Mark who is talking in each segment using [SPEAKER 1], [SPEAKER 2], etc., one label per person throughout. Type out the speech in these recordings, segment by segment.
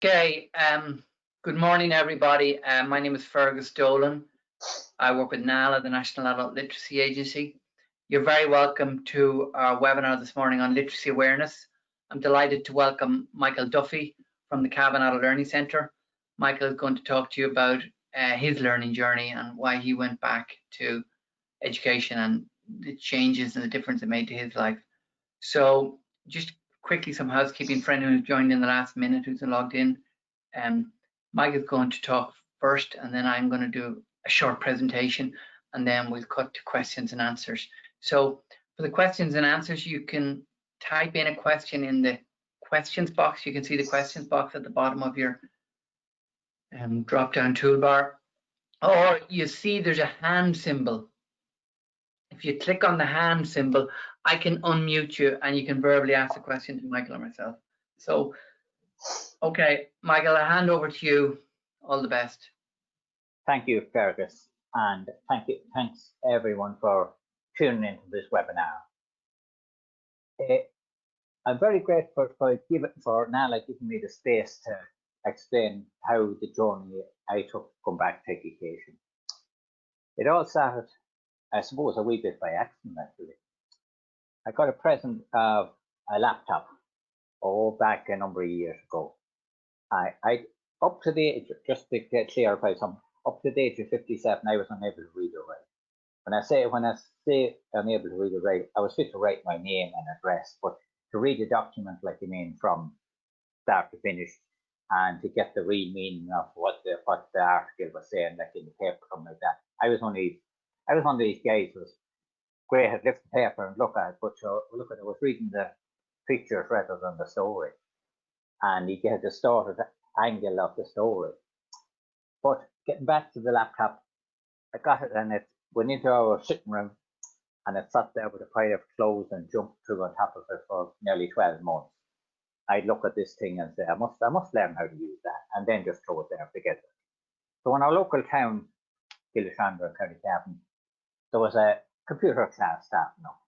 [SPEAKER 1] Okay, good morning, everybody. My name is Fergus Dolan. I work with NALA, the National Adult Literacy Agency. You're very welcome to our webinar this morning on literacy awareness. I'm delighted to welcome Michael Duffy from the Cavan Adult Learning Centre. Michael is going to talk to you about his learning journey and why he went back to education and the changes and the difference it made to his life. So just quickly, some housekeeping. Friend who's joined in the last minute, who's logged in. Mike is going to talk first, and then I'm going to do a short presentation, and then we'll cut to questions and answers. So for the questions and answers, you can type in a question in the questions box. You can see the questions box at the bottom of your drop-down toolbar, or you see there's a hand symbol. If you click on the hand symbol, I can unmute you and you can verbally ask a question to Michael or myself. So, okay, Michael, I hand over to you. All the best.
[SPEAKER 2] Thank you, Fergus, and thanks everyone for tuning into this webinar. I'm very grateful for NALA giving me the space to explain how the journey I took to come back to education. It all started, I suppose, a wee bit by accident, actually. I got a present of a laptop, back a number of years ago. I up to the age, just to get clarify something, up to the age of 57, I was unable to read or write. When I say unable to read or write, I was fit to write my name and address, but to read a document like you mean from start to finish, and to get the real meaning of what the article was saying, like in the paper, something like that. I was one of these guys who was great at lift the paper and look at it, but look at it, I was reading the pictures rather than the story, and you get the distorted angle of the story. But getting back to the laptop, I got it and it went into our sitting room, and it sat there with a pile of clothes and jumped through on top of it for nearly 12 months. I'd look at this thing and say, I must learn how to use that, and then just throw it there and forget it. So in our local town, Gillishandra, County Cavan, there was a computer class starting up.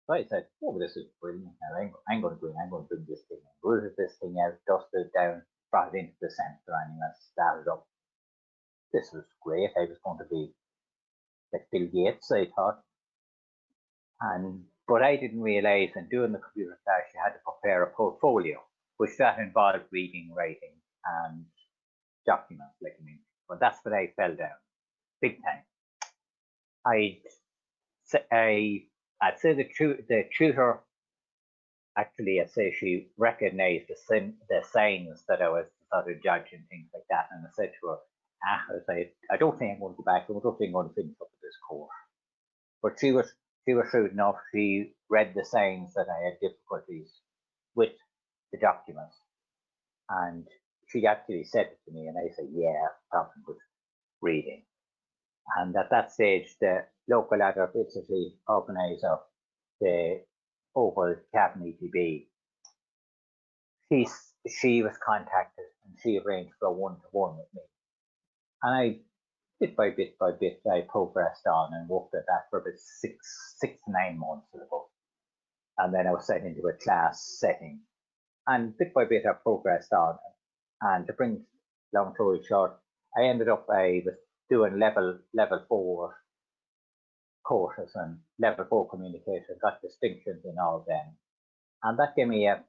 [SPEAKER 2] So I said, oh, this is brilliant. I'm going to go in, I'm going to bring this thing in. Rooted this thing out, dusted it down, brought it into the centre, and started up. This was great. I was going to be like Bill Gates, I thought. But I didn't realise in doing the computer class, you had to prepare a portfolio, which that involved reading, writing, and documents, like I mean. But that's what I fell down, big time. I'd say the tutor, actually, I'd say she recognised the signs that I was sort of judging, things like that. And I said to her, I don't think I'm going to go back. I don't think I'm going to finish up with this course. But she was shrewd enough. She read the signs that I had difficulties with the documents. And she actually said it to me, and I said, yeah, problem with reading. And at that stage, the local adult literacy organiser, the Oval Cavan ETB, she was contacted and she arranged for a one-to-one with me. And I, bit by bit, I progressed on and worked at that for about six to 9 months ago. And then I was sent into a class setting. And bit by bit, I progressed on. And to bring long story short, I was doing level 4 courses and level 4 communication, got distinctions in all of them. And that gave me a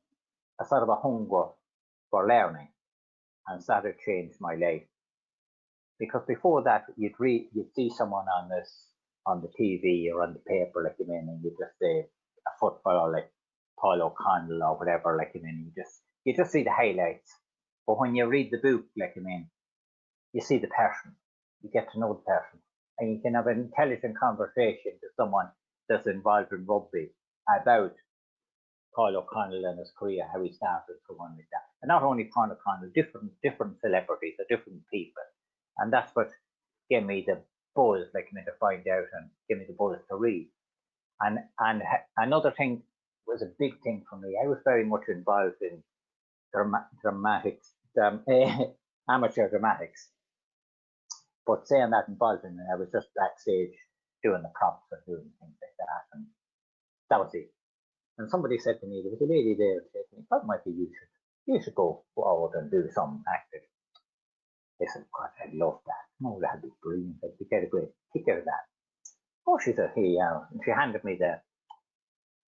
[SPEAKER 2] sort of a hunger for learning and started to change my life. Because before that, you'd see someone on the TV or on the paper, like you mean, and you just say a footballer like Paul O'Connell or whatever, like you mean, you just see the highlights. But when you read the book, like you mean, you see the person, you get to know the person, and you can have an intelligent conversation with someone that's involved in rugby about Paul O'Connell and his career, how he started, someone like that. And not only Paul O'Connell, different celebrities or different people. And that's what gave me the buzz, like me, to find out and give me the buzz to read. And another thing was a big thing for me. I was very much involved in dramatics, amateur dramatics. But saying that involved in it, I was just backstage doing the props and doing things like that. And that was it. And somebody said to me, there was a lady there who said to me, what might be you should you should go forward and do something active. I said, God, I love that. No, that'd be brilliant. I'd get a great kick out of that. Oh, she said, here you are. And she handed me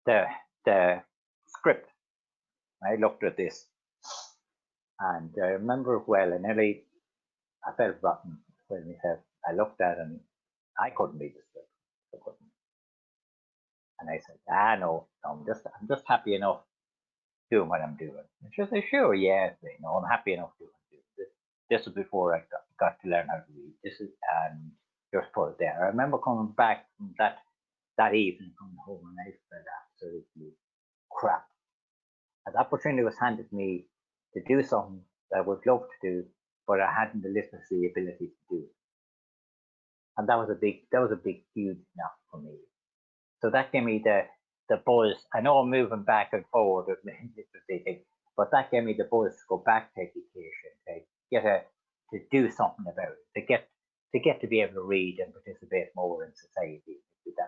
[SPEAKER 2] the script. I looked at this and I remember it well. And nearly I felt rotten when myself. I looked at it and I couldn't read the script. I couldn't. And I said, no, I'm just happy enough doing what I'm doing. And she said, sure, yeah, I'm happy enough doing this. This was before I got to learn how to read. This is and just put it there. I remember coming back from that evening coming home and I felt absolutely crap. An opportunity was handed me to do something that I would love to do, but I hadn't the literacy ability to do it. And that was a big, huge knock for me. So that gave me the buzz. I know I'm moving back and forward with my literacy thing, but that gave me the buzz to go back to education, to do something about it, to get to be able to read and participate more in society.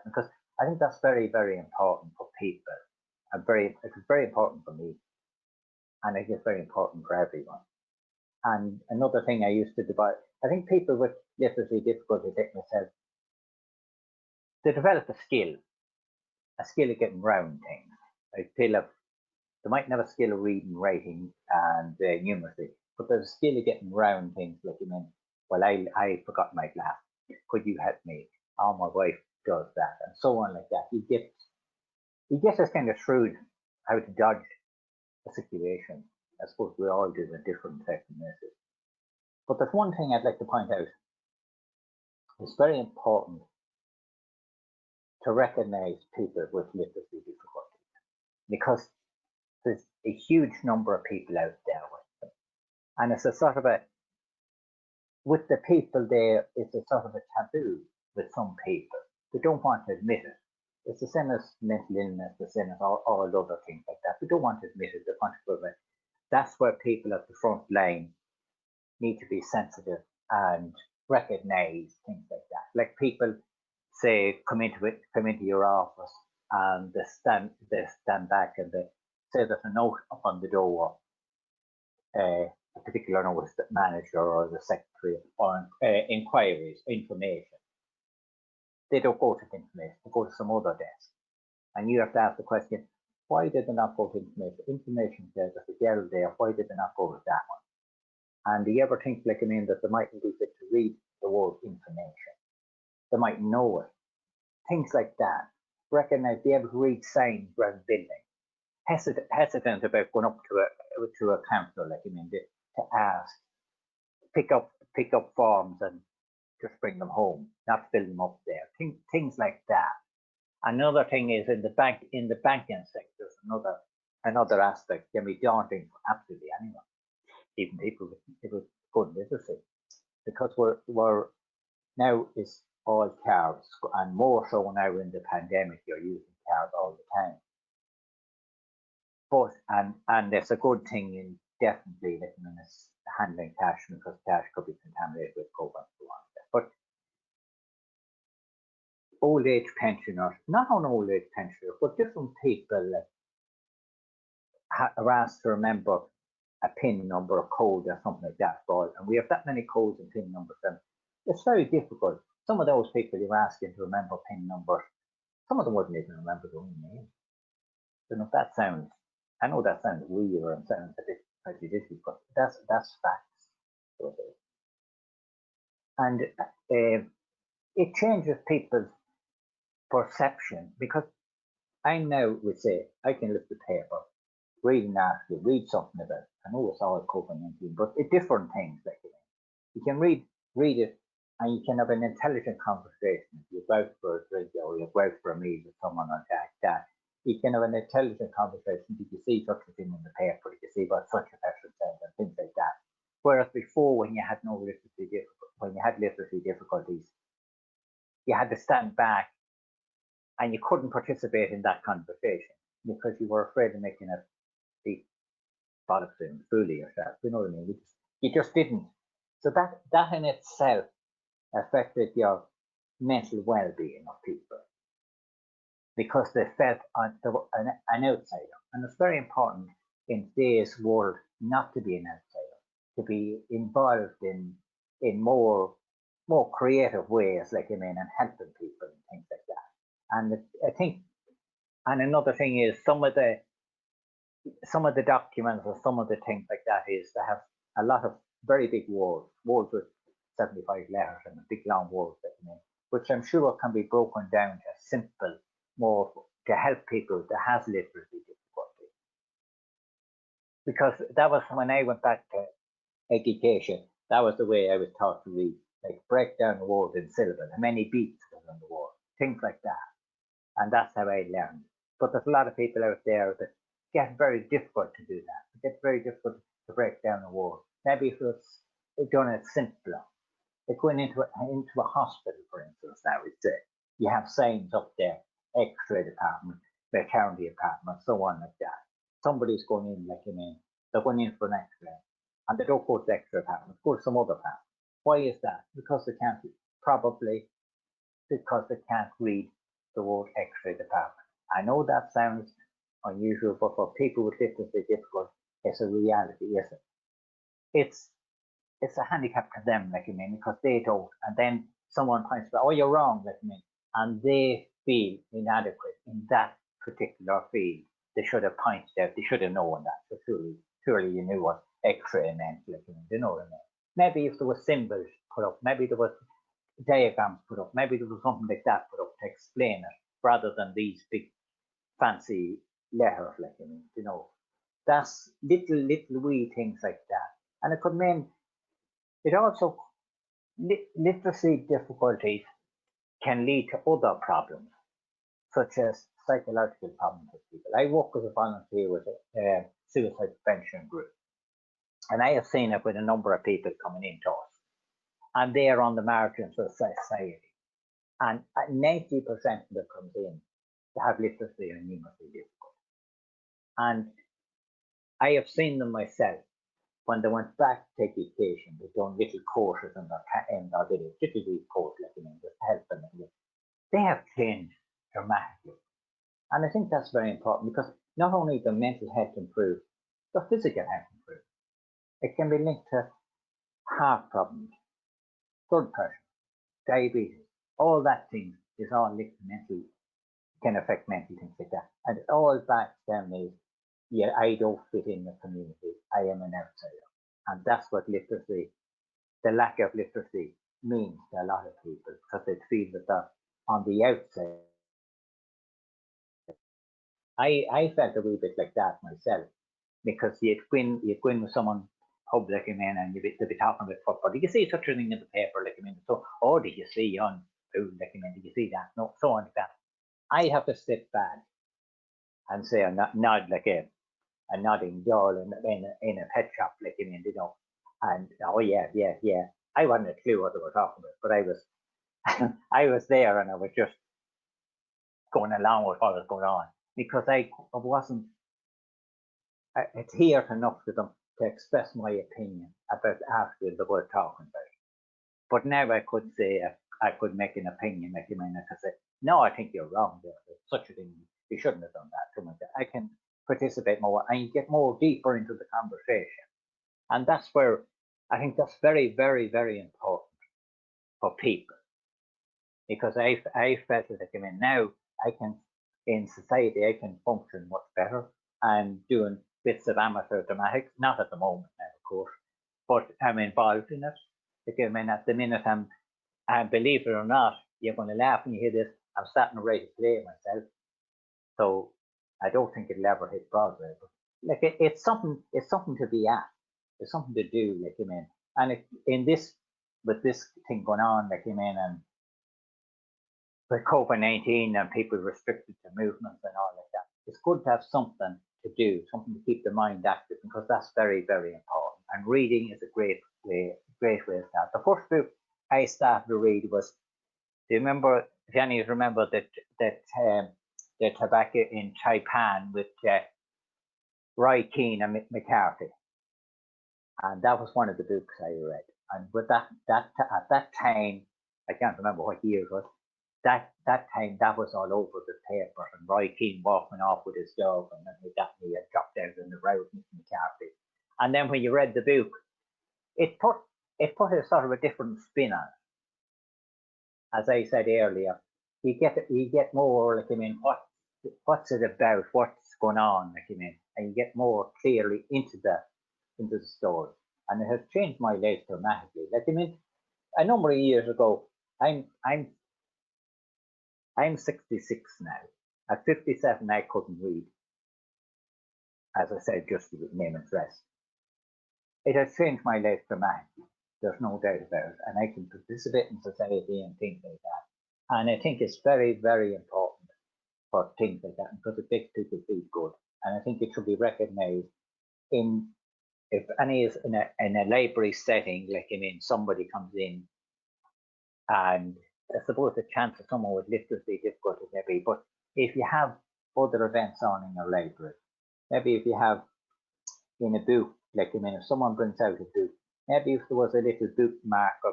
[SPEAKER 2] Because I think that's very, very important for people. It was very important for me. And I think it's very important for everyone. And another thing I used to do, I think people with literacy difficulties like myself, they develop a skill of getting around things. I feel like they might have a skill of reading, writing, and numeracy, but there's a skill of getting around things. Like, well, I forgot my glass. Could you help me? Oh, my wife does that, and so on like that. You get this kind of shrewd how to dodge a situation. I suppose we all do a different circumstances. But there's one thing I'd like to point out. It's very important to recognize people with literacy difficulties because there's a huge number of people out there with them. And it's a sort of with the people there, it's a sort of a taboo with some people. They don't want to admit it. It's the same as mental illness, the same as all other things like that. They don't want to admit it, they want to prevent it. That's where people at the front line need to be sensitive and recognize things like that. Like people say, come into your office and they stand back and they say there's a note up on the door, a particular notice that manager or the secretary on inquiries, information. They don't go to the information, they go to some other desk. And you have to ask the question, why did they not go to information? Information says there's a girl there, why did they not go to that one? And do you ever think, like, that they mightn't be fit to read the word information? They might know it. Things like that. Recognize, be able to read signs around building. Hesitant about going up to a councillor, like, to ask, pick up forms and just bring them home, not fill them up there. Things like that. Another thing is in the banking sector, another aspect can be daunting for absolutely anyone, even people with good literacy, because we're now is all cards, and more so now in the pandemic, you're using cards all the time. But and it's a good thing in definitely handling cash, because cash could be contaminated with COVID and so on. But old age pensioners, not on old age pensioners, but different people are asked to remember a PIN number, a code, or something like that. And we have that many codes and PIN numbers, and it's very difficult. Some of those people you're asking to remember PIN numbers, some of them wouldn't even remember their own name. I know that sounds weird and sounds a bit prejudicial, but that's facts. And it changes people's perception, because I now would say I can lift the paper, read an article, read something about it. I know it's all COVID-19, but it's different things. Like, you can read it, and you can have an intelligent conversation. You go out for a drink, or you go out for a meal with someone like that. You can have an intelligent conversation. Did you see such a thing in the paper? Did you see what such a person said, and things like that. Whereas before, when you had literacy difficulties, you had to stand back, and you couldn't participate in that conversation because you were afraid of making a deep bollocks and fooling yourself. You know what I mean? You just didn't. So that in itself affected your mental well-being of people, because they felt they were an outsider. And it's very important in today's world not to be an outsider, to be involved in more creative ways, like I mean, and helping people and things like that. And I think, and another thing is some of the documents or some of the things like that is they have a lot of very big words, words with 75 letters and big long words, like I mean, which I'm sure can be broken down to simple, more to help people that has literacy difficulty. Because that was when I went back to education, that was the way I was taught to read. Like break down the word in syllables, how many beats was on the word, things like that. And that's how I learned. But there's a lot of people out there that get very difficult to do that. It gets very difficult to break down a word. Maybe if it's done it simpler. Like going into a hospital, for instance, now it's you have signs up there, X-ray department, maternity department, so on like that. Somebody's going in, like you mean, they're going in for an X-ray, and they don't go to the X-ray department, go to some other department. Why is that? Because they can't, probably because they can't read the word X-ray department. I know that sounds unusual, but for people with literacy difficulty, it's a reality, isn't it? It's a handicap to them, like I mean, because they don't, and then someone points out, oh, you're wrong, like I mean, and they feel inadequate in that particular field. They should have pointed out, they should have known that. So surely you knew what X-ray meant, like I mean, you know what I mean. Maybe if there was symbols put up, maybe there was diagrams put up, maybe there was something like that put up to explain it, rather than these big fancy letters, like I mean, you know. That's little wee things like that. And it could mean it also literacy difficulties can lead to other problems, such as psychological problems with people. I work as a volunteer with a suicide prevention group, and I have seen it with a number of people coming into us, and they are on the margins of society. And 90% of them comes in to have literacy and numeracy difficulty. And I have seen them myself when they went back to education. They've done little courses in their village, little courses, like, you know, just help them. They have changed dramatically. And I think that's very important because not only the mental health improve, the physical health improve. It can be linked to heart problems, blood pressure, diabetes, all that thing is all linked to mental, can affect mental things like that. And it all backs down is, yeah, I don't fit in the community. I am an outsider. And that's what literacy, the lack of literacy means to a lot of people because they feel that they're on the outside. I felt a wee bit like that myself because you'd go in with someone public, I mean, and they'd be talking about football. Did you see such a thing in the paper? Like, I mean, so, oh, did you see on food? Like, I mean, did you see that? No, so on like that. I have to sit back and say, nod like a nodding doll in a pet shop, like, I mean, you know, and oh, yeah. I wasn't a clue what they were talking about, but I was, I was there and I was just going along with what was going on because I wasn't adhered enough to them to express my opinion about the article they were talking about. But now I could say, I could make an opinion, like, I mean, I could say, no, I think you're wrong. There's such a thing. You shouldn't have done that. Something like that. I can participate more and get more deeper into the conversation. And that's where I think that's very, very, very important for people. Because I felt that, I mean, now I can, in society, I can function much better. I'm doing bits of amateur dramatics, not at the moment now, of course, but I'm involved in it. Like, I mean, at the minute and believe it or not, you're going to laugh when you hear this. I'm starting to write a play myself, so I don't think it'll ever hit Broadway. But like, it's something to be at. It's something to do. Like, I mean, and in this, with this thing going on, like, I mean, and with COVID-19 and people restricted to movements and all like that, it's good to have something to do, something to keep the mind active, because that's very, very important. And reading is a great way to start. The first book I started to read was, do you remember, if any of you remember the tobacco in Taipan with Roy Keane and McCarthy? And that was one of the books I read. And with that at that time, I can't remember what year it was. That time that was all over the paper, and Roy Keane walking off with his dog, and then he had dropped out in the road with McCarthy. And then when you read the book, it put a sort of a different spin on it. As I said earlier, you get more, like, I mean, what's it about, what's going on, like, I mean, and you get more clearly into the story. And it has changed my life dramatically. Like, I mean, a number of years ago, I'm 66 now. At 57, I couldn't read. As I said, just to name and dress. It has changed my life dramatically. There's no doubt about it. And I can participate in society and things like that. And I think it's very, very important for things like that, because it makes people feel good. And I think it should be recognised if any is in a library setting, like, I mean, somebody comes in, and I suppose the chance of someone with literacy difficulties maybe, but if you have other events on in your library, maybe if you have in a book, like, I mean, if someone brings out a book, maybe if there was a little bookmark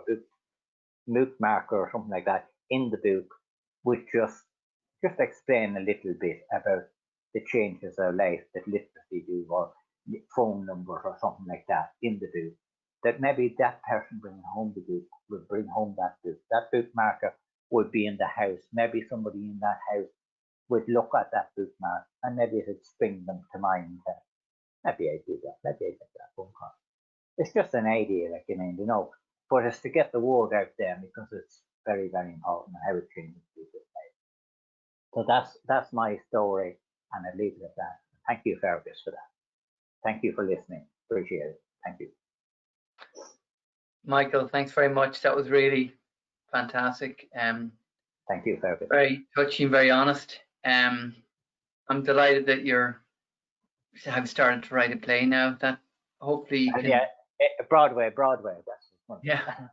[SPEAKER 2] or something like that in the book, would just explain a little bit about the changes of life that literacy do, or phone numbers or something like that in the book, that maybe that person bringing home the book would bring home that book. That bookmarker would be in the house. Maybe somebody in that house would look at that bookmark, and maybe it would spring them to mind that maybe I do that, maybe I get that phone call. It's just an idea, like, I mean, but it's to get the word out there, because it's very, very important how it changes people's life. So that's my story, and I leave it at that. Thank you, Fergus, for that. Thank you for listening. Appreciate it. Thank you.
[SPEAKER 1] Michael, thanks very much. That was really fantastic.
[SPEAKER 2] Thank you, Fergus.
[SPEAKER 1] Very touching, very honest. I'm delighted that have started to write a play now. That hopefully you can.
[SPEAKER 2] Yeah, Broadway. That's
[SPEAKER 1] yeah.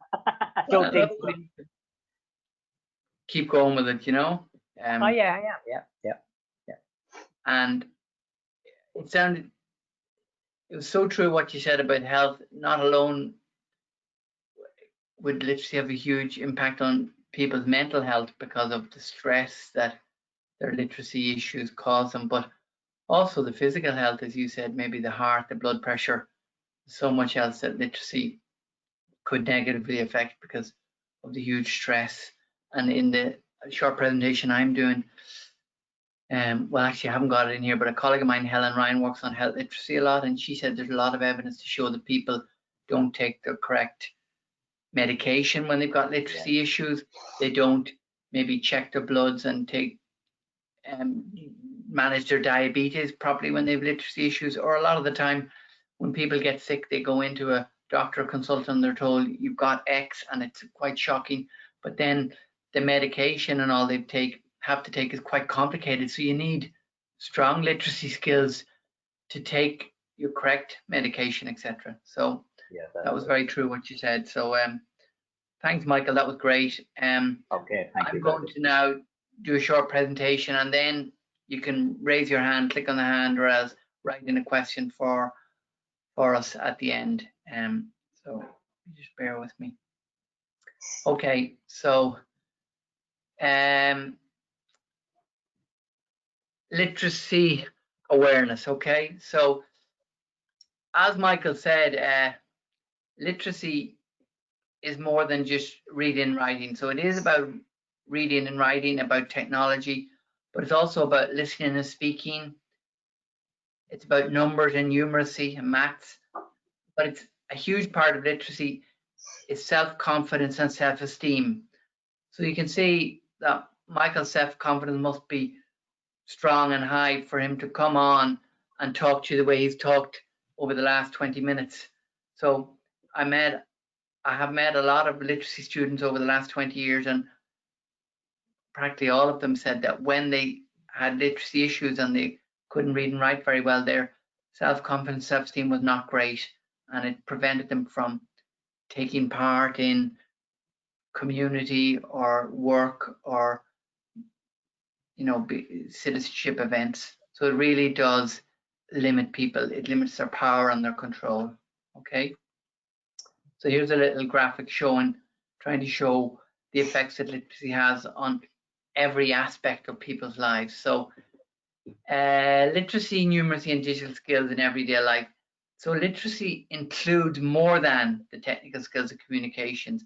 [SPEAKER 2] Don't think so.
[SPEAKER 1] Keep going with it,
[SPEAKER 2] oh yeah.
[SPEAKER 1] And it was so true what you said about health. Not alone would literacy have a huge impact on people's mental health because of the stress that their literacy issues cause them, but also the physical health, as you said, maybe the heart, the blood pressure, so much else that literacy could negatively affect because of the huge stress. And in the short presentation I'm doing, well, actually I haven't got it in here, but a colleague of mine, Helen Ryan, works on health literacy a lot, and she said there's a lot of evidence to show that people don't take the correct medication when they've got literacy issues. They don't maybe check their bloods and manage their diabetes properly when they have literacy issues, or a lot of the time when people get sick, they go into a doctor or consultant and they're told you've got X, and it's quite shocking, but then the medication and all they have to take is quite complicated, so you need strong literacy skills to take your correct medication, etc. So that was very true what you said. So thanks, Michael, that was great.
[SPEAKER 2] Okay, thank you.
[SPEAKER 1] I'm going to now do a short presentation, and then you can raise your hand, click on the hand, or else write in a question for us at the end. So just bear with me. Okay, so literacy awareness. Okay, so as Michael said, literacy is more than just reading and writing. So it is about reading and writing, about technology, but it's also about listening and speaking. It's about numbers and numeracy and maths, but it's a huge part of literacy is self-confidence and self-esteem. So you can see that Michael's self-confidence must be strong and high for him to come on and talk to you the way he's talked over the last 20 minutes. So I have met a lot of literacy students over the last 20 years, and practically all of them said that when they had literacy issues and they couldn't read and write very well, their self-confidence, self-esteem was not great, and it prevented them from taking part in community or work or citizenship events. So it really does limit people. It limits their power and their control. Okay. So here's a little graphic trying to show the effects that literacy has on every aspect of people's lives. So literacy, numeracy, and digital skills in everyday life. So literacy includes more than the technical skills of communications.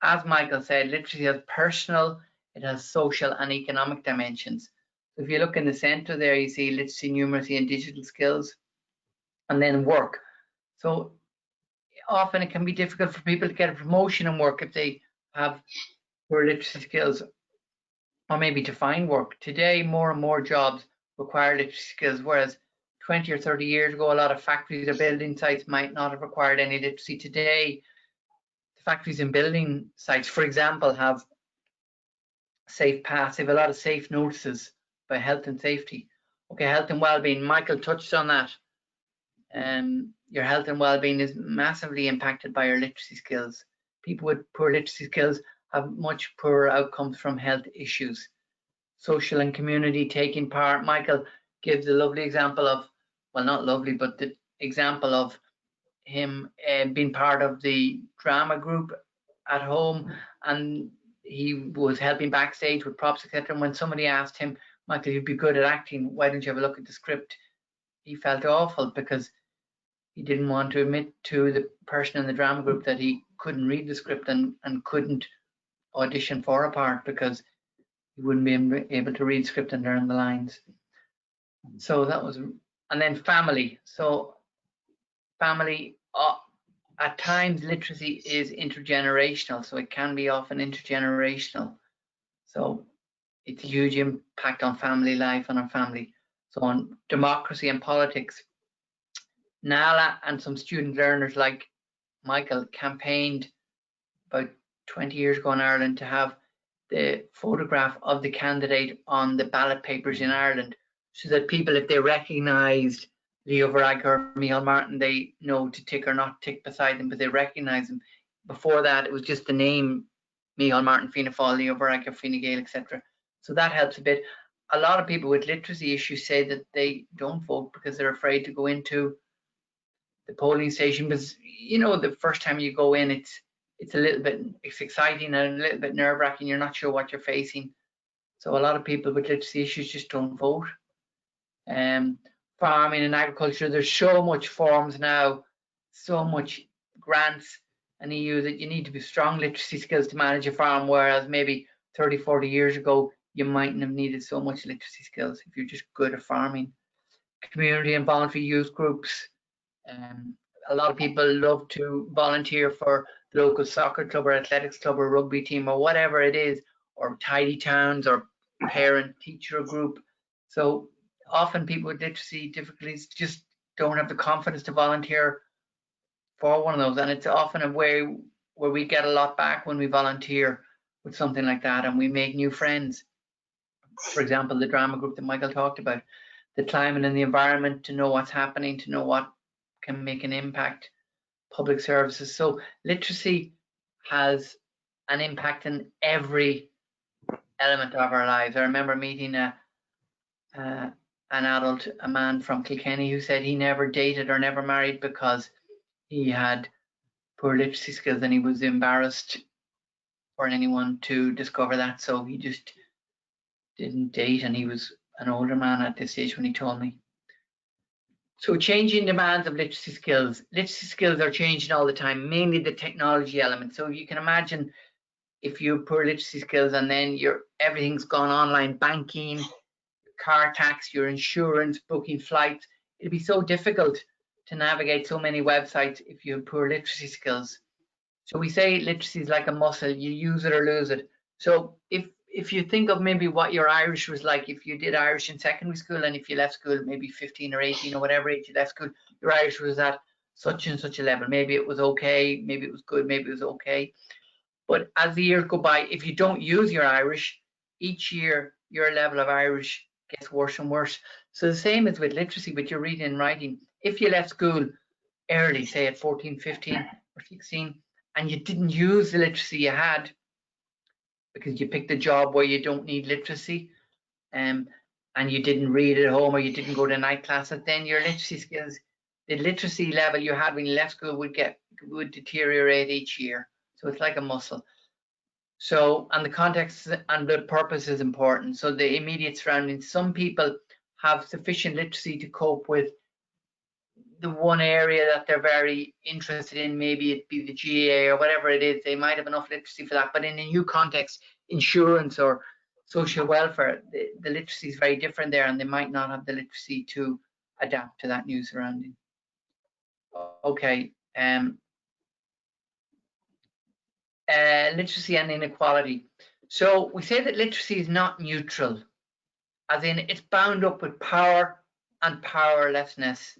[SPEAKER 1] As Michael said, literacy has personal, it has social and economic dimensions. So if you look in the center there, you see literacy, numeracy, and digital skills, and then work. So often it can be difficult for people to get a promotion in work if they have poor literacy skills, or maybe to find work. Today, more and more jobs require literacy skills, whereas 20 or 30 years ago, a lot of factories or building sites might not have required any literacy. Today, the factories and building sites, for example, have safe paths. They have a lot of safe notices about health and safety. Okay, health and well-being. Michael touched on that. Your health and well-being is massively impacted by your literacy skills. People with poor literacy skills have much poorer outcomes from health issues. Social and community taking part. Michael gives a lovely example of, well, not lovely, but the example of him being part of the drama group at home, and he was helping backstage with props, etc. And when somebody asked him, Michael, you'd be good at acting, why don't you have a look at the script? He felt awful because he didn't want to admit to the person in the drama group that he couldn't read the script and couldn't audition for a part because he wouldn't be able to read script and learn the lines. So that was, and then family. So family, at times literacy is intergenerational, so it can be often intergenerational. So it's a huge impact on family life and on family. So on democracy and politics, Nala and some student learners like Michael campaigned about 20 years ago in Ireland to have the photograph of the candidate on the ballot papers in Ireland, so that people, if they recognised Leo Varadkar or Micheál Martin, they know to tick or not tick beside them, but they recognise them. Before that, it was just the name Micheál Martin, Fianna Fáil, Leo Varadkar, Fine Gael, etc. So that helps a bit. A lot of people with literacy issues say that they don't vote because they're afraid to go into the polling station, because you know the first time you go in, it's a little bit, it's exciting and a little bit nerve-wracking. You're not sure what you're facing. So a lot of people with literacy issues just don't vote. Farming and agriculture, there's so much forms now, so much grants and EU that you need to be strong literacy skills to manage a farm, whereas maybe 30, 40 years ago, you mightn't have needed so much literacy skills if you're just good at farming. Community and voluntary youth groups. A lot of people love to volunteer for the local soccer club or athletics club or rugby team or whatever it is, or tidy towns or parent teacher group. So often people with literacy difficulties just don't have the confidence to volunteer for one of those, and it's often a way where we get a lot back when we volunteer with something like that, and we make new friends. For example, the drama group that Michael talked about, the climate and the environment, to know what's happening, to know what can make an impact, public services. So literacy has an impact in every element of our lives. I remember meeting an adult, a man from Kilkenny, who said he never dated or never married because he had poor literacy skills and he was embarrassed for anyone to discover that. So he just didn't date, and he was an older man at this stage when he told me. So changing demands of literacy skills. Literacy skills are changing all the time, mainly the technology element. So you can imagine if you have poor literacy skills and then everything's gone online, banking, car tax, your insurance, booking flights, it'd be so difficult to navigate so many websites if you have poor literacy skills. So we say literacy is like a muscle, you use it or lose it. So if you think of maybe what your Irish was like, if you did Irish in secondary school and if you left school maybe 15 or 18 or whatever age you left school, your Irish was at such and such a level. Maybe it was okay, maybe it was good, maybe it was okay. But as the years go by, if you don't use your Irish, each year your level of Irish gets worse and worse. So the same is with literacy, with your reading and writing. If you left school early, say at 14, 15 or 16, and you didn't use the literacy you had because you picked a job where you don't need literacy, and you didn't read at home or you didn't go to night classes, then your literacy skills, the literacy level you had when you left school would deteriorate each year. So it's like a muscle. So, and the context and the purpose is important. So the immediate surroundings, some people have sufficient literacy to cope with the one area that they're very interested in, maybe it be the GA or whatever it is, they might have enough literacy for that. But in a new context, insurance or social welfare, the literacy is very different there, and they might not have the literacy to adapt to that new surrounding. Okay. Literacy and inequality. So we say that literacy is not neutral, as in it's bound up with power and powerlessness,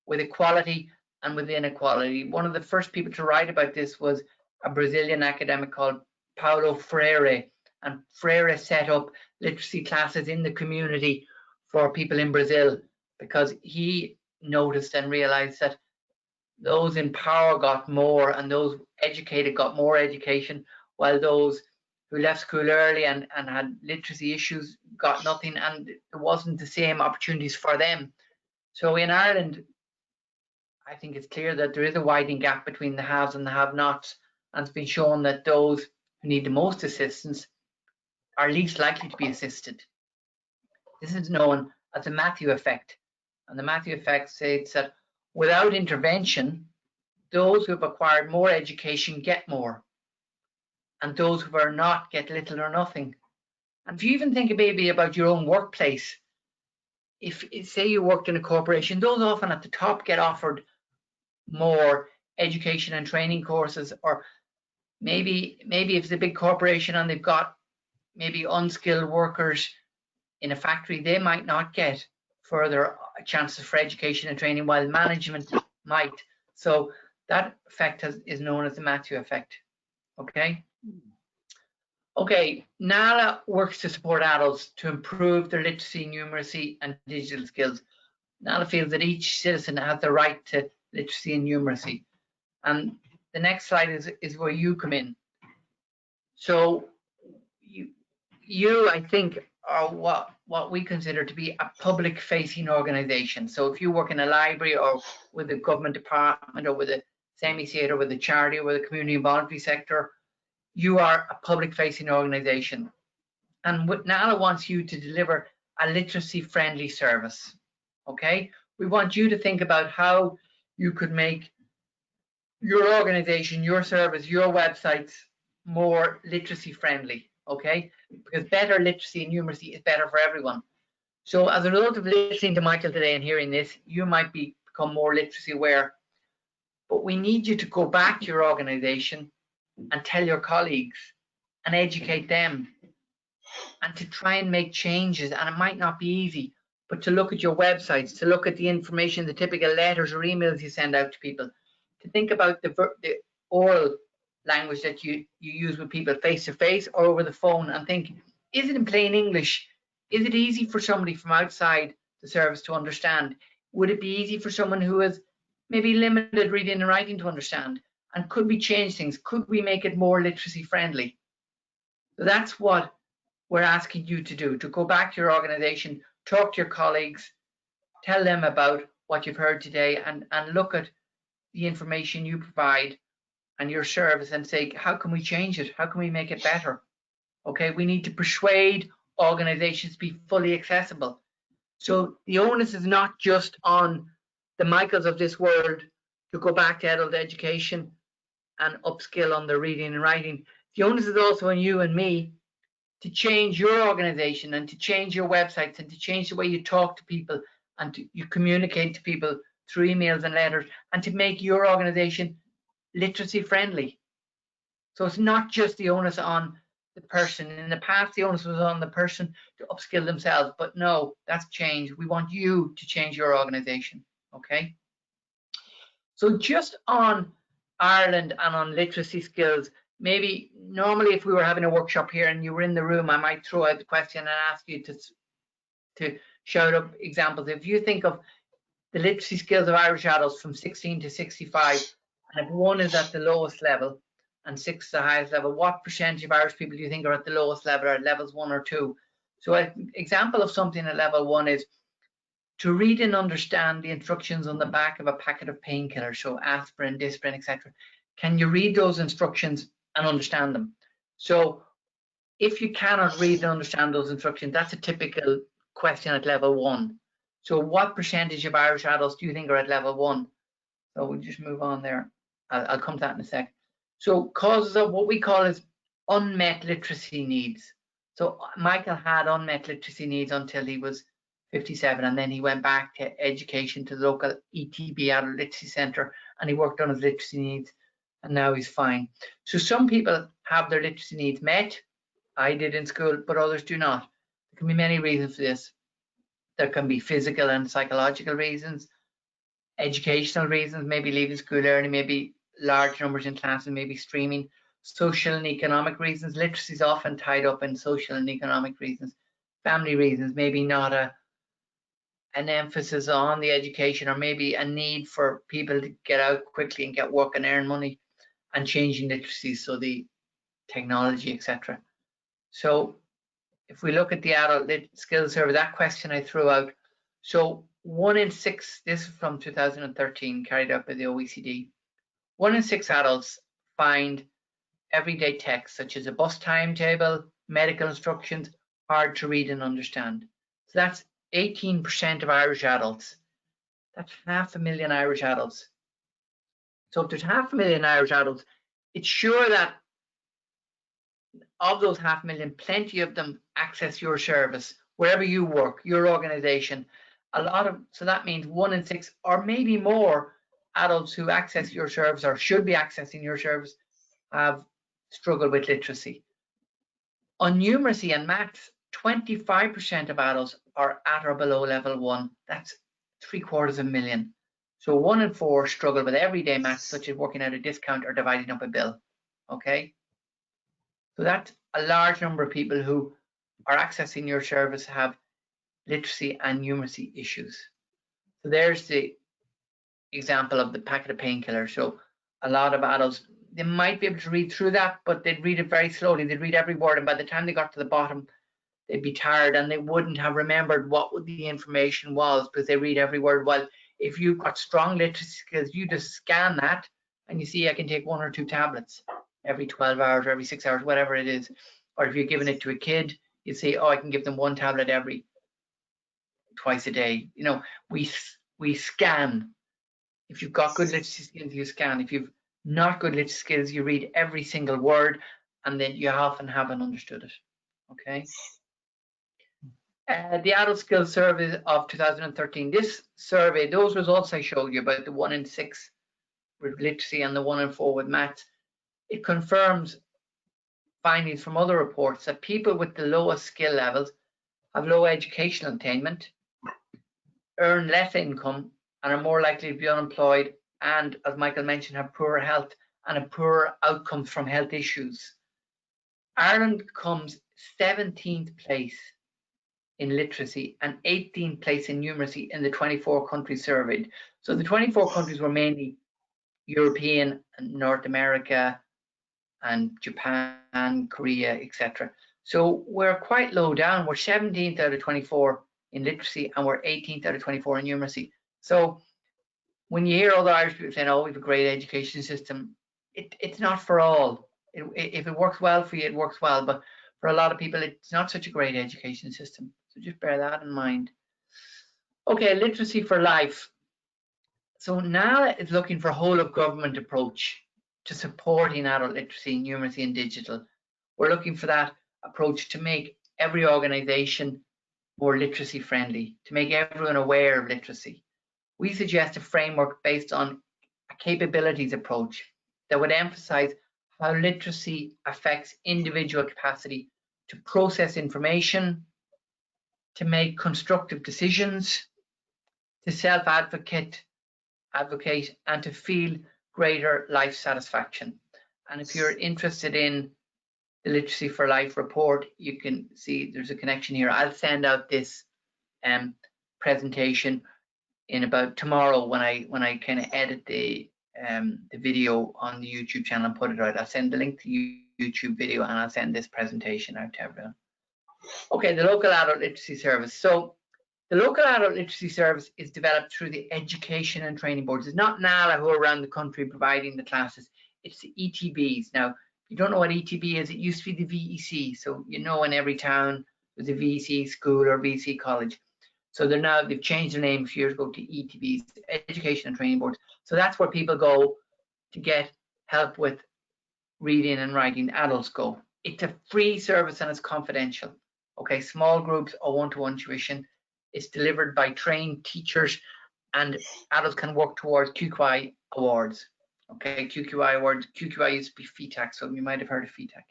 [SPEAKER 1] with equality and with inequality. One of the first people to write about this was a Brazilian academic called Paulo Freire, and Freire set up literacy classes in the community for people in Brazil because he noticed and realized that those in power got more and those educated got more education, while those who left school early and had literacy issues got nothing, and there wasn't the same opportunities for them. So in Ireland, I think it's clear that there is a widening gap between the haves and the have-nots, and it's been shown that those who need the most assistance are least likely to be assisted. This is known as the Matthew effect, and the Matthew effect states that without intervention, those who have acquired more education get more, and those who are not get little or nothing. And if you even think maybe about your own workplace, if say you worked in a corporation, those often at the top get offered more education and training courses, or maybe if it's a big corporation and they've got maybe unskilled workers in a factory, they might not get further chances for education and training, while management might. So that effect is known as the Matthew effect. Okay. Okay, NALA works to support adults to improve their literacy, numeracy, and digital skills. NALA feels that each citizen has the right to literacy and numeracy. And the next slide is where you come in. So you I think, are what we consider to be a public-facing organization. So if you work in a library or with a government department or with a semi-state or with a charity or with a community and voluntary sector, you are a public-facing organization. And what NALA wants you to deliver a literacy-friendly service. Okay, we want you to think about how you could make your organization, your service, your websites more literacy friendly. Okay, because better literacy and numeracy is better for everyone. So as a result of listening to Michael today and hearing this, you might become more literacy aware. But we need you to go back to your organization and tell your colleagues and educate them, and to try and make changes. And it might not be easy, but to look at your websites, to look at the information, the typical letters or emails you send out to people, to think about the oral language that you use with people face to face or over the phone, and think, is it in plain English? Is it easy for somebody from outside the service to understand? Would it be easy for someone who has maybe limited reading and writing to understand? And could we change things? Could we make it more literacy friendly? So that's what we're asking you to do, to go back to your organization, talk to your colleagues, tell them about what you've heard today, and look at the information you provide and your service and say, how can we change it? How can we make it better? Okay, we need to persuade organizations to be fully accessible. So the onus is not just on the Michaels of this world to go back to adult education and upskill on their reading and writing. The onus is also on you and me to change your organization and to change your websites and to change the way you talk to people and you communicate to people through emails and letters, and to make your organization literacy friendly. So it's not just the onus on the person. In the past, the onus was on the person to upskill themselves, but no, that's changed. We want you to change your organization. Okay. So just on Ireland and on literacy skills, maybe normally if we were having a workshop here and you were in the room, I might throw out the question and ask you to shout up examples. If you think of the literacy skills of Irish adults from 16 to 65, and if 1 is at the lowest level and 6 is the highest level, what percentage of Irish people do you think are at the lowest level, or at levels 1 or 2? So an example of something at level 1 is to read and understand the instructions on the back of a packet of painkillers, so aspirin, Disprin, etc. Can you read those instructions and understand them? So if you cannot read and understand those instructions, that's a typical question at level 1. So what percentage of Irish adults do you think are at level 1? So we'll just move on there. I'll come to that in a sec. So causes of what we call is unmet literacy needs. So Michael had unmet literacy needs until he was 57, and then he went back to education to the local ETB Adult Literacy Centre, and he worked on his literacy needs, and now he's fine. So some people have their literacy needs met. I did in school, but others do not. There can be many reasons for this. There can be physical and psychological reasons, educational reasons, maybe leaving school early, maybe large numbers in classes, maybe streaming, social and economic reasons. Literacy is often tied up in social and economic reasons, family reasons, maybe not an emphasis on the education, or maybe a need for people to get out quickly and get work and earn money, and changing literacy, so the technology, etc. So if we look at the adult skills survey, that question I threw out. So 1 in 6, this is from 2013, carried out by the OECD. 1 in 6 adults find everyday text, such as a bus timetable, medical instructions, hard to read and understand. So that's 18% of Irish adults. That's 500,000 Irish adults. So if there's 500,000 Irish adults, it's sure that of those 500,000, plenty of them access your service, wherever you work, your organization. So that means 1 in 6, or maybe more, adults who access your service or should be accessing your service have struggled with literacy. On numeracy and maths, 25% of adults are at or below level 1. That's 750,000. So 1 in 4 struggle with everyday maths, such as working out a discount or dividing up a bill. Okay, so that's a large number of people who are accessing your service have literacy and numeracy issues. So there's the example of the packet of painkillers. So a lot of adults, they might be able to read through that, but they'd read it very slowly. They'd read every word, and by the time they got to the bottom, they'd be tired, and they wouldn't have remembered what the information was, because they read every word. Well, if you've got strong literacy skills, you just scan that and you see I can take 1 or 2 tablets every 12 hours or every 6 hours, whatever it is. Or if you're giving it to a kid, you say, oh, I can give them 1 tablet every twice a day. You know, we scan. If you've got good literacy skills, you scan. If you've not good literacy skills, you read every single word, and then you often haven't understood it. Okay. The Adult Skills Survey of 2013. This survey, those results I showed you about the 1 in 6 with literacy and the 1 in 4 with maths, it confirms findings from other reports that people with the lowest skill levels have low educational attainment, earn less income, and are more likely to be unemployed, and, as Michael mentioned, have poorer health and have poorer outcomes from health issues. Ireland comes 17th place in literacy and 18th place in numeracy in the 24 countries surveyed. So the 24 countries were mainly European and North America and Japan, Korea, etc. So we're quite low down. We're 17th out of 24 in literacy, and we're 18th out of 24 in numeracy. So when you hear other Irish people saying, oh, we have a great education system, it's not for all. If it works well for you, it works well. But for a lot of people, it's not such a great education system. So just bear that in mind. Okay, literacy for life. So NALA is looking for a whole of government approach to supporting adult literacy, numeracy, and digital. We're looking for that approach to make every organization more literacy friendly, to make everyone aware of literacy. We suggest a framework based on a capabilities approach that would emphasize how literacy affects individual capacity to process information, to make constructive decisions, to self-advocate, and to feel greater life satisfaction. And if you're interested in the Literacy for Life report, you can see there's a connection here. I'll send out this presentation in about tomorrow when I kind of edit the video on the YouTube channel and put it out. I'll send the link to the YouTube video, and I'll send this presentation out to everyone. Okay, the local adult literacy service. So the local adult literacy service is developed through the education and training boards. It's not NALA who are around the country providing the classes. It's the ETBs. Now, if you don't know what ETB is, it used to be the VEC. So you know in every town there's a VEC school or VEC college. So they've changed their name a few years ago to ETBs, Education and Training Boards. So that's where people go to get help with reading and writing. Adults go. It's a free service and it's confidential. Okay, small groups or one-to-one tuition. It's delivered by trained teachers, and adults can work towards QQI awards. Okay, QQI awards. QQI used to be FETAC, so you might have heard of FETAC.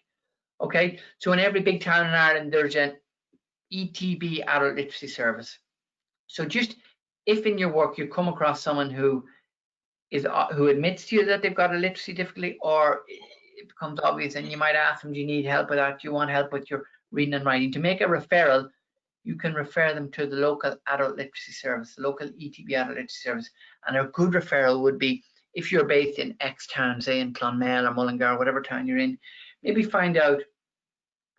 [SPEAKER 1] Okay, so in every big town in Ireland, there's an ETB adult literacy service. So just if in your work you come across someone who admits to you that they've got a literacy difficulty, or it becomes obvious and you might ask them, do you need help with that? Do you want help with your reading and writing? To make a referral, you can refer them to the local adult literacy service, the local ETB adult literacy service. And a good referral would be, if you're based in X town, say in Clonmel or Mullingar, whatever town you're in, maybe find out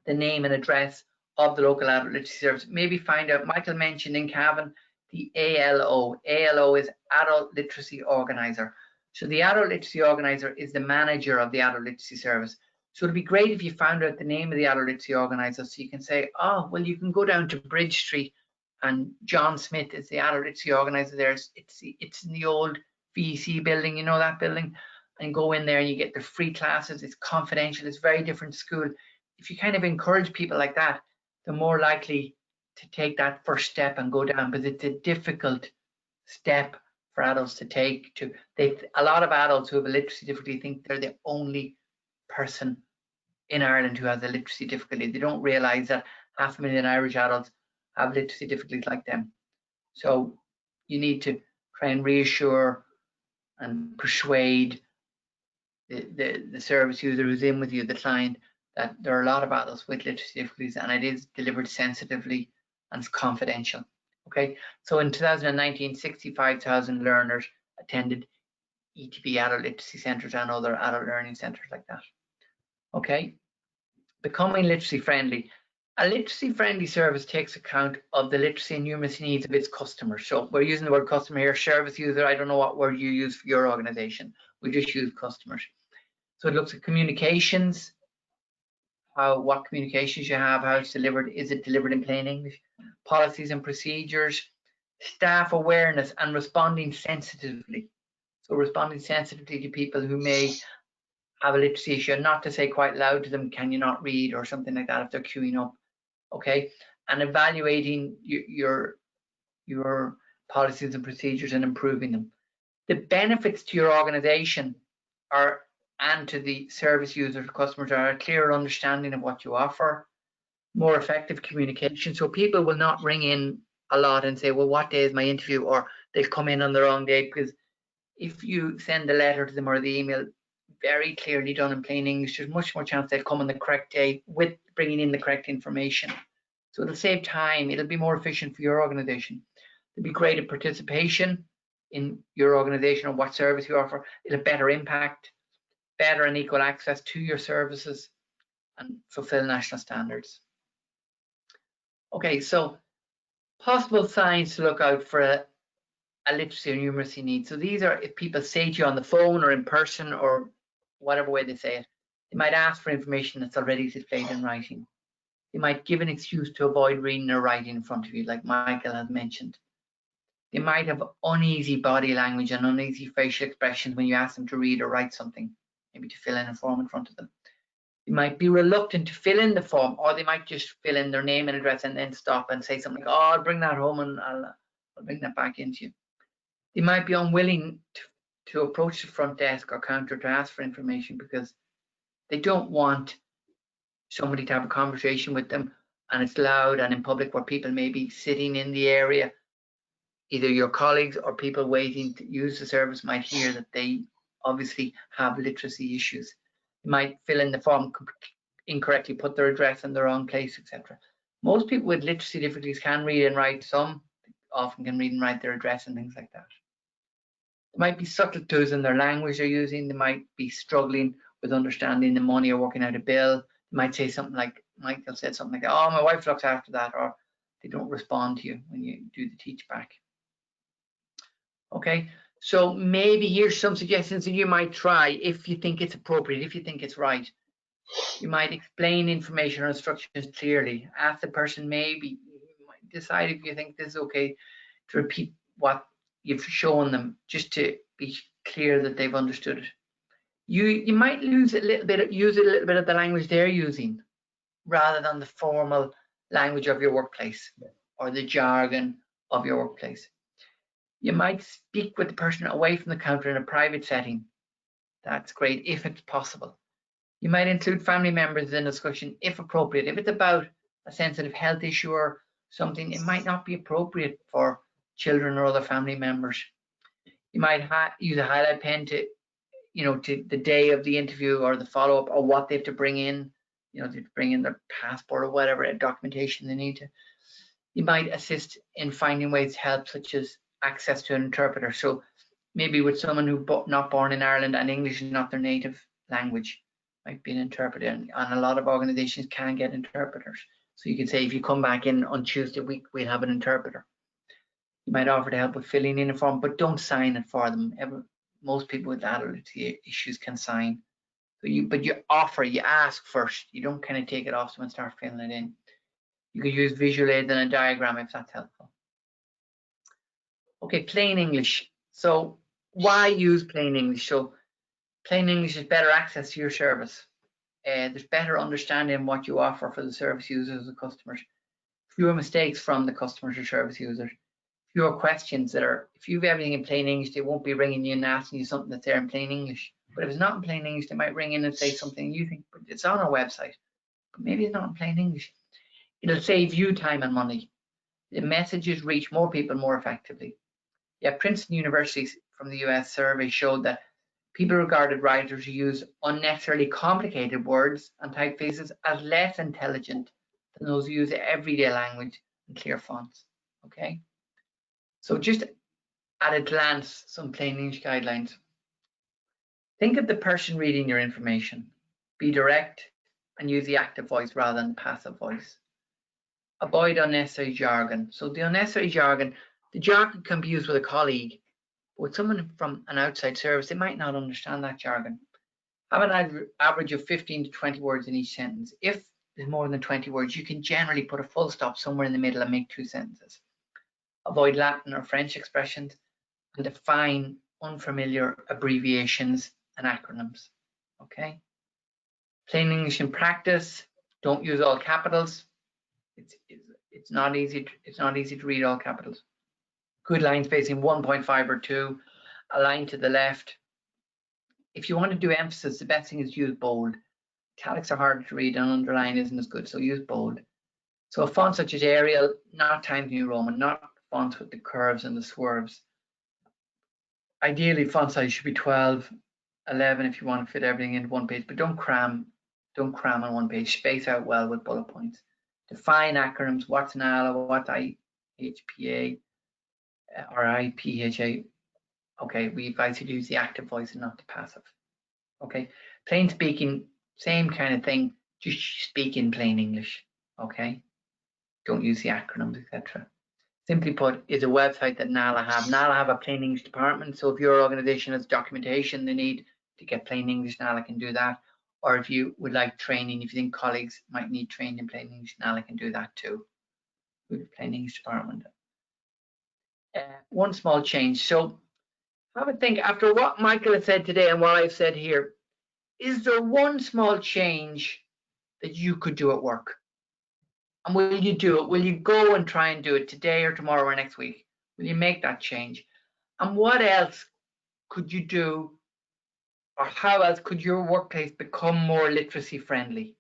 [SPEAKER 1] the name and address of the local adult literacy service. Maybe find out, Michael mentioned in Cavan, the ALO. ALO is Adult Literacy Organizer. So the Adult Literacy Organizer is the manager of the Adult Literacy Service. So it'd be great if you found out the name of the Adult Literacy Organizer, so you can say, oh, well, you can go down to Bridge Street and John Smith is the Adult Literacy Organizer there. It's in the old VEC building, you know that building? And go in there and you get the free classes. It's confidential. It's very different school. If you kind of encourage people like that, they're more likely to take that first step and go down, because it's a difficult step for adults to take. A lot of adults who have a literacy difficulty think they're the only person in Ireland who has a literacy difficulty. They don't realize that 500,000 Irish adults have literacy difficulties like them. So you need to try and reassure and persuade the service user who's in with you, the client, that there are a lot of adults with literacy difficulties and it is delivered sensitively and it's confidential. Okay, so in 2019, 65,000 learners attended ETB adult literacy centres and other adult learning centres like that. Okay, becoming literacy friendly. A literacy friendly service takes account of the literacy and numeracy needs of its customers. So we're using the word customer here, service user. I don't know what word you use for your organization. We just use customers. So it looks at communications, what communications you have, how it's delivered, is it delivered in plain English, policies and procedures, staff awareness and responding sensitively. So responding sensitively to people who may have a literacy issue, not to say quite loud to them, can you not read, or something like that if they're queuing up. Okay, and evaluating your policies and procedures and improving them. The benefits to your organization are, and to the service users, customers, are a clearer understanding of what you offer, more effective communication. So people will not ring in a lot and say, well, what day is my interview? Or they'll come in on the wrong day, because if you send a letter to them or the email very clearly done in plain English, there's much more chance they'll come on the correct day with bringing in the correct information. So it'll save time. It'll be more efficient for your organization. There'll be greater participation in your organization or what service you offer. It'll have better impact, better and equal access to your services, and fulfill national standards. Okay, so possible signs to look out for a literacy or numeracy need. So these are if people say to you on the phone or in person or whatever way they say it, they might ask for information that's already displayed in writing. They might give an excuse to avoid reading or writing in front of you, like Michael has mentioned. They might have uneasy body language and uneasy facial expressions when you ask them to read or write something, maybe to fill in a form in front of them. They might be reluctant to fill in the form, or they might just fill in their name and address and then stop and say something like, oh, I'll bring that home and I'll bring that back into you. They might be unwilling to approach the front desk or counter to ask for information because they don't want somebody to have a conversation with them and it's loud and in public where people may be sitting in the area. Either your colleagues or people waiting to use the service might hear that they obviously have literacy issues. They might fill in the form incorrectly, put their address in the wrong place, etc. Most people with literacy difficulties can read and write. Some often can read and write their address and things like that. There might be subtleties in their language they're using. They might be struggling with understanding the money or working out a bill. They might say something like, Michael said something like, oh, my wife looks after that, or they don't respond to you when you do the teach back. Okay, so maybe here's some suggestions that you might try if you think it's appropriate, if you think it's right. You might explain information or instructions clearly. Ask the person, maybe decide if you think this is okay to repeat what you've shown them, just to be clear that they've understood it. You might use a little bit of the language they're using rather than the formal language of your workplace or the jargon of your workplace. You might speak with the person away from the counter in a private setting. That's great if it's possible. You might include family members in the discussion if appropriate. If it's about a sensitive health issue or something, it might not be appropriate for children or other family members. You might use a highlight pen to, to the day of the interview or the follow-up, or what they have to bring in, to bring in their passport or whatever documentation they need to. You might assist in finding ways to help, such as access to an interpreter. So maybe with someone who's not born in Ireland and English is not their native language, might be an interpreter, and a lot of organizations can get interpreters. So you can say, if you come back in on Tuesday week, we'll have an interpreter. You might offer to help with filling in a form, but don't sign it for them. Most people with adult issues can sign. But you ask first. You don't kind of take it off someone and start filling it in. You could use visual aids and a diagram if that's helpful. Okay, plain English. So why use plain English? So plain English is better access to your service. There's better understanding what you offer for the service users and customers. Fewer mistakes from the customers or service users. Fewer questions that are, if you have everything in plain English, they won't be ringing you and asking you something that's there in plain English. But if it's not in plain English, they might ring in and say something you think, but it's on our website, but maybe it's not in plain English. It'll save you time and money. The messages reach more people more effectively. Yeah, Princeton University from the US survey showed that people regarded writers who use unnecessarily complicated words and typefaces as less intelligent than those who use everyday language and clear fonts. Okay, so just at a glance, some plain English guidelines. Think of the person reading your information. Be direct and use the active voice rather than the passive voice. Avoid unnecessary jargon. So the unnecessary jargon, the jargon can be used with a colleague, but with someone from an outside service, they might not understand that jargon. Have an average of 15 to 20 words in each sentence. If there's more than 20 words, you can generally put a full stop somewhere in the middle and make 2 sentences. Avoid Latin or French expressions and define unfamiliar abbreviations and acronyms. Okay. Plain English in practice. Don't use all capitals. It's not easy. It's not easy to read all capitals. Good line spacing 1.5 or 2. A line to the left. If you want to do emphasis, the best thing is to use bold. Italics are harder to read and underline isn't as good, so use bold. So a font such as Arial, not Times New Roman, not fonts with the curves and the swerves. Ideally, font size should be 12, 11 if you want to fit everything into one page, but don't cram on one page. Space out well with bullet points. Define acronyms. What's NALA? What's IHPA or IPHA? Okay, we advise you to use the active voice and not the passive. Okay, plain speaking, same kind of thing. Just speak in plain English. Okay, don't use the acronyms, etc. Simply put, is a website that NALA have. NALA have a plain English department, so if your organization has documentation they need to get plain English, NALA can do that. Or if you would like training, if you think colleagues might need training in plain English, NALA can do that too. With the plain English department. One small change. So have a think after what Michael has said today and what I've said here. Is there one small change that you could do at work? And will you do it? Will you go and try and do it today or tomorrow or next week? Will you make that change? And what else could you do, or how else could your workplace become more literacy friendly?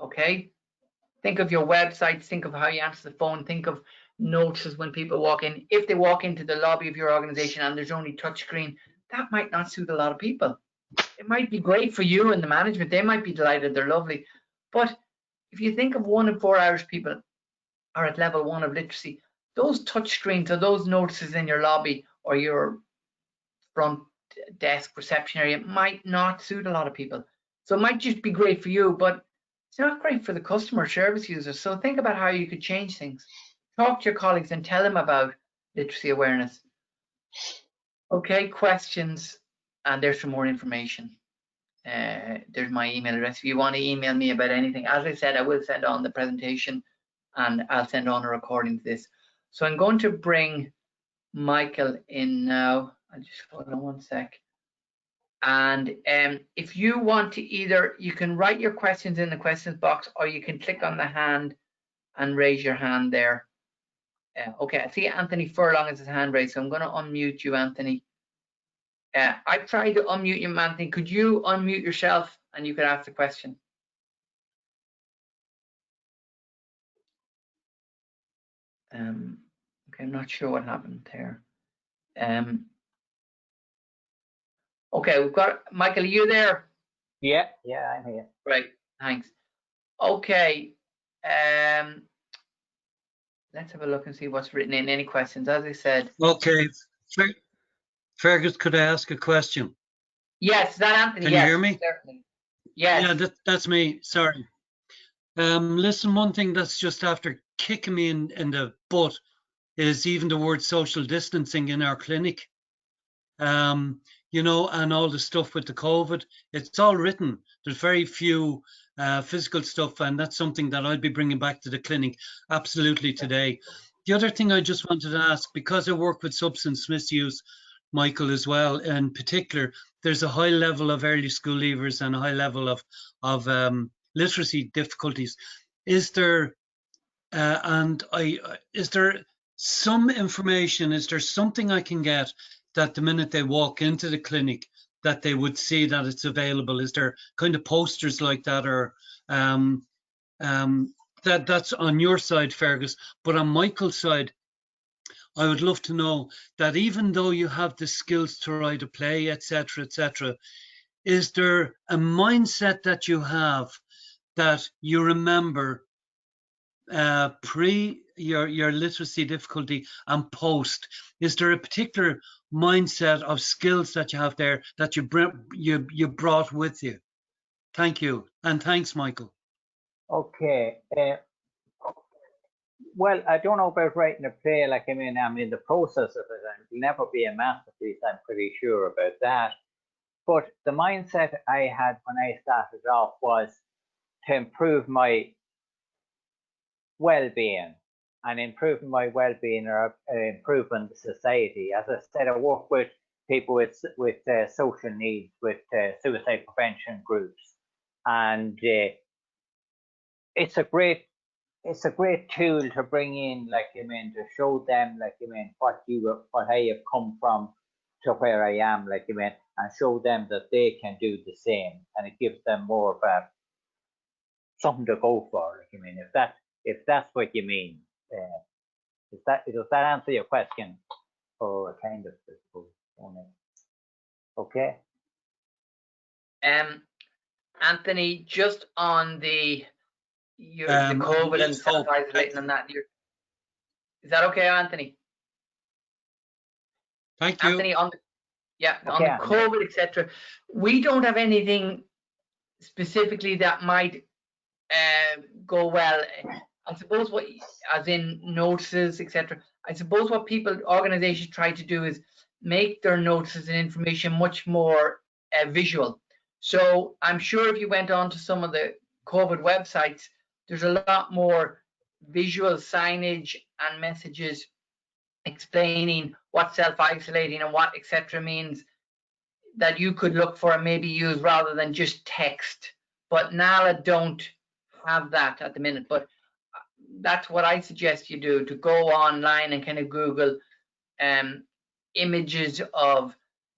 [SPEAKER 1] Okay? Think of your websites, think of how you answer the phone, think of notices when people walk in. If they walk into the lobby of your organization and there's only touchscreen, that might not suit a lot of people. It might be great for you and the management. They might be delighted, they're lovely. But if you think of 1 in 4 Irish people are at level 1 of literacy, those touch screens or those notices in your lobby or your front desk reception area might not suit a lot of people. So it might just be great for you, but it's not great for the customer service users. So think about how you could change things. Talk to your colleagues and tell them about literacy awareness. Okay, questions, and there's some more information. There's my email address if you want to email me about anything. As I said, I will send on the presentation and I'll send on a recording to this. So I'm going to bring Michael in now. I'll just hold on one sec. And if you want to either, you can write your questions in the questions box, or you can click on the hand and raise your hand there. Okay, I see Anthony Furlong has his hand raised, so I'm going to unmute you, Anthony. I tried to unmute you, Anthony. Could you unmute yourself and you could ask the question? Okay, I'm not sure what happened there. Okay, we've got Michael. Are you there?
[SPEAKER 2] Yeah, I'm here.
[SPEAKER 1] Right, thanks. Okay, let's have a look and see what's written in. Any questions? As I said.
[SPEAKER 3] Okay, Fergus, could I ask a question?
[SPEAKER 1] Yes, is that Anthony?
[SPEAKER 3] Can
[SPEAKER 1] yes,
[SPEAKER 3] you hear me?
[SPEAKER 1] Certainly. Yes.
[SPEAKER 3] Yeah, that's me. Sorry. Listen, one thing that's just after kicking me in the butt is even the word social distancing in our clinic. You know, and all the stuff with the COVID, it's all written. There's very few physical stuff, and that's something that I'll be bringing back to the clinic absolutely today. The other thing I just wanted to ask, because I work with substance misuse, Michael, as well, in particular, there's a high level of early school leavers and a high level of literacy difficulties. Is there is there some information? Is there something I can get that the minute they walk into the clinic that they would see that it's available? Is there kind of posters like that, or that's on your side, Fergus? But on Michael's side, I would love to know that even though you have the skills to write a play, etc., is there a mindset that you have that you remember pre your literacy difficulty and post? Is there a particular mindset of skills that you have there that you brought with you? Thank you, and thanks, Michael.
[SPEAKER 2] Okay. Well, I don't know about writing a play. Like, I mean, I'm in the process of it, and it'll never be a masterpiece. I'm pretty sure about that. But the mindset I had when I started off was to improve my well-being, and improving my well-being or improving the society. As I said, I work with people with social needs, with suicide prevention groups, and it's a great tool to bring in, like, I mean, to show them, like, I mean, what I have come from to where I am, like, I mean, and show them that they can do the same, and it gives them more of a something to go for. Like, I mean, if that's what you mean, does that answer your question? Or kind of, I suppose. Okay.
[SPEAKER 1] Anthony, just on the COVID and self-isolating and that, is that okay, Anthony?
[SPEAKER 3] Thank you.
[SPEAKER 1] Anthony, on the COVID, etc. We don't have anything specifically that might go well. I suppose what, as in notices, etc. I suppose what organizations try to do is make their notices and information much more visual. So I'm sure if you went on to some of the COVID websites, there's a lot more visual signage and messages explaining what self-isolating and what etc. means that you could look for and maybe use rather than just text. But NALA don't have that at the minute. But that's what I suggest you do, to go online and kind of Google images of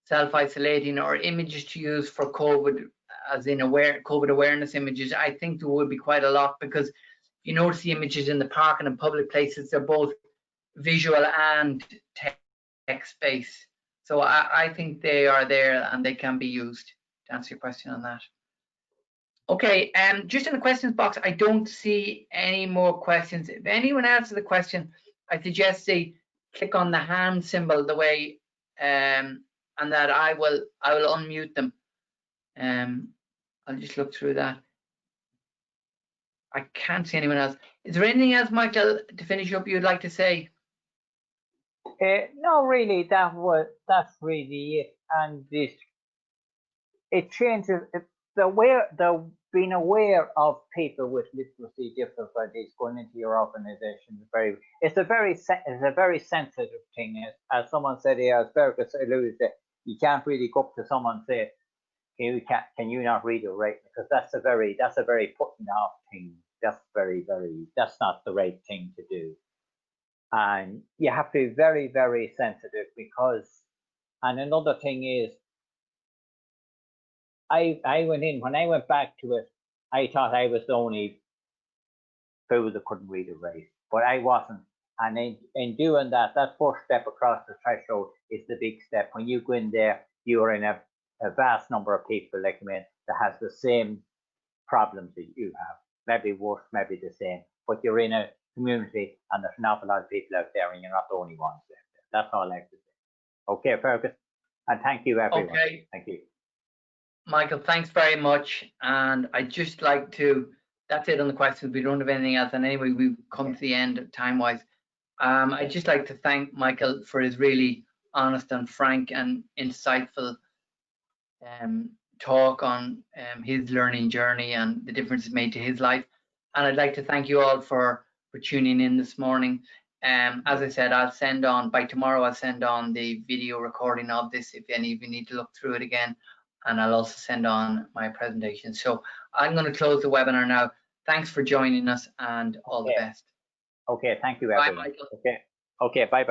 [SPEAKER 1] self-isolating or images to use for COVID, as in COVID awareness images. I think there would be quite a lot, because you notice the images in the park and in public places, they're both visual and text-based. So I think they are there and they can be used, to answer your question on that. Okay, just in the questions box, I don't see any more questions. If anyone else has a question, I suggest they click on the hand symbol the way, and that I will unmute them. I'll just look through that. I can't see anyone else. Is there anything else, Michael, to finish up you'd like to say?
[SPEAKER 2] No, really, that's really it. And it changes. they're being aware of people with literacy difficulties going into your organization is it's a very sensitive thing. As someone said here, as Fergus alluded to, you can't really go up to someone and say, can you not read or write? Because that's a very putting off thing. That's that's not the right thing to do. And you have to be very, very sensitive because, and another thing is, I when I went back to it, I thought I was the only fool that couldn't read or write, but I wasn't. And in doing that, that first step across the threshold is the big step. When you go in there, you are in a vast number of people that come in that has the same problems that you have, maybe worse, maybe the same, but you're in a community and there's an awful lot of people out there and you're not the only ones there. That's all I have to say. Okay, Fergus, and thank you everyone.
[SPEAKER 1] Okay.
[SPEAKER 2] Thank you.
[SPEAKER 1] Michael, thanks very much. And I'd just like to, that's it on the questions. We don't have anything else. And anyway, we've come to the end time-wise. I'd just like to thank Michael for his really honest and frank and insightful talk on his learning journey and the difference it's made to his life. And I'd like to thank you all for tuning in this morning. As I said, I'll send on, by tomorrow, I'll send on the video recording of this if any of you need to look through it again. And I'll also send on my presentation. So I'm going to close the webinar now. Thanks for joining us and all the best.
[SPEAKER 2] Okay, thank you everyone.
[SPEAKER 1] Bye, Michael.
[SPEAKER 2] Okay, bye.